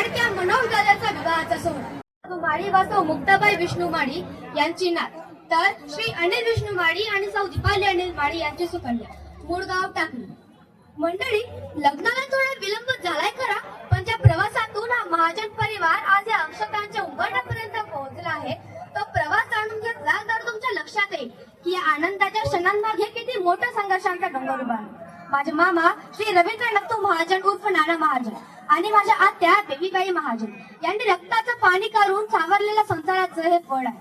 लाडक्या मनोज दादाचा विवाहाचा सोहळा माळी वास्तव मुक्ताबाई विष्णू माळी यांची नात, तर श्री अनिल विष्णू माळी आणि सौ दीपाली अनिल माळी यांची सुकन्या, मूळ गाव टाकली. मंडळी, लग्नाला थोडा विलंब झालाय खरा, पण त्या प्रवासातून हा महाजन परिवार आज या अक्षतांच्या उंबरठ्यापर्यंत पोहोचला आहे. तो प्रवास जाणून घेतला तर तुमच्या लक्षात येईल की या आनंदाच्या क्षणांमागे किती मोठा संघर्षांचा डोंगर उभा आहे. माझे मामा श्री रवींद्र नक्तू महाजन उर्फ नाना महाजन आणि माझ्या आत्या बेबीबाई महाजन यांनी रक्ताचं पाणी करून सावरलेल्या संसाराचं हे फळ आहे.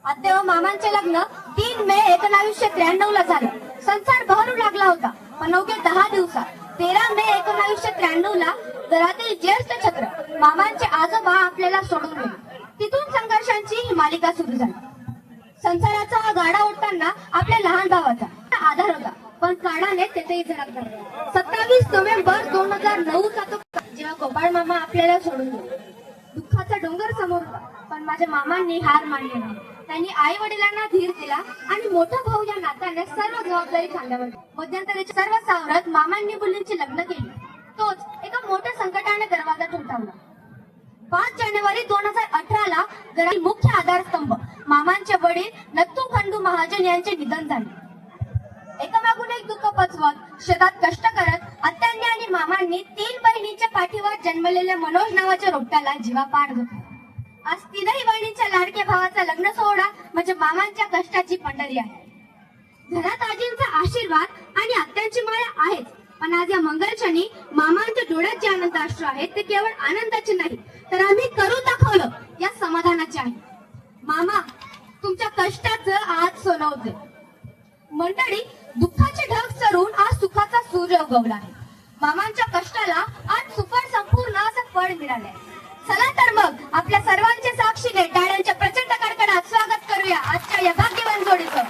आत्या व मामांचे लग्न 3 मे 1993 ला झालं. संसार बहरू लागला होता, पण अवघ्या 10 दिवसात 13 मे 1993 ला घरातील ज्येष्ठ छत्र मामांचे आजोबा आपल्याला सोडून गेले. तिथून संघर्षांची ही मालिका सुरू झाली. संसाराचा हा गाडा ओढताना आपल्या लहान भावाचा आधार होता, पण काळाने तेथेही झडप झाली. 27 नोव्हेंबर 2009 चा तो जेव्हा गोपाळ मामा आपल्याला सोडून गेले. दुःखाचा डोंगर समोर होता, पण माझ्या मामांनी हार मानली नाही. त्यांनी आई वडिलांना धीर दिला आणि मोठा भाऊ या नात्याने सर्व जबाबदारी खांद्यावर घेतली. मध्यंतरी सर्व सावरत मामांनी मुलींची लग्न केली. तोच एका मोठ्या संकटाने दरवाजा ठोठावला. 5 जानेवारी 2018 ला घरातील मुख्य आधारस्तंभ मामांचे वडील नत्तू खंडू महाजन यांचे निधन झाले. एकामागून एक दुःख पचवत शेतात कष्ट करत आत्यांनी आणि मामांनी 3 बहिणींच्या पाठीवर जन्मलेल्या मनोज नावाच्या रोपट्याला जीवापाड घातला. आज 3ही बहिणींच्या लाडक्या भावाचा लग्न सोहळा म्हणजे मामांच्या कष्टाची पंढरी आहे. घरात आजींचा आशीर्वाद आणि आत्यांची माया आहेच, पण आज या मंगलक्षणी मामांच्या डोळ्यात जे आनंद अश्रू आहेत ते केवळ आनंदाचे नाही, तर आम्ही करून दाखवलं या समाधानाचे आहे. मामा, तुमच्या कष्टाचं आज सोनं होते. मंडळी, दुःखाचे ढग सरून आज सुखाचा सूर्य उगवला आहे. मामांच्या कष्टाला आज सुफळ संपूर्ण असं फळ मिळाले. चला तर मग आपल्या सर्वांच्या साक्षीने टाळ्यांच्या प्रचंड कडकडात स्वागत करूया आजच्या या भाग्यवान जोडीचं.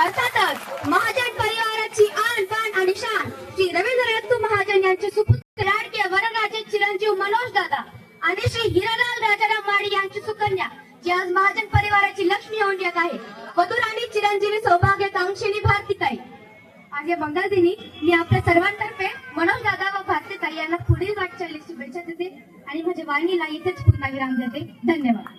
अर्थातच महाजन परिवाराची आन बान आणि शान श्री रवींद्र नत्तू महाजन यांचे सुपुत्र लाडके वरराजे चिरंजीव मनोज दादा आणि श्री हिरालाल राजाराम माळी यांची सुकन्या, जी आज महाजन परिवाराची लक्ष्मी होऊन येत आहे, वधुराणी चिरंजीवी सौभाग्यकांक्षिणी भारतीताई. आज या मंगलदिनी मी आपल्या सर्वांतर्फे मनोज दादा व भारतीताई यांना पुढील वाटचालीस शुभेच्छा देते आणि माझ्या वाणीला इथेच पूर्णविराम देते. धन्यवाद.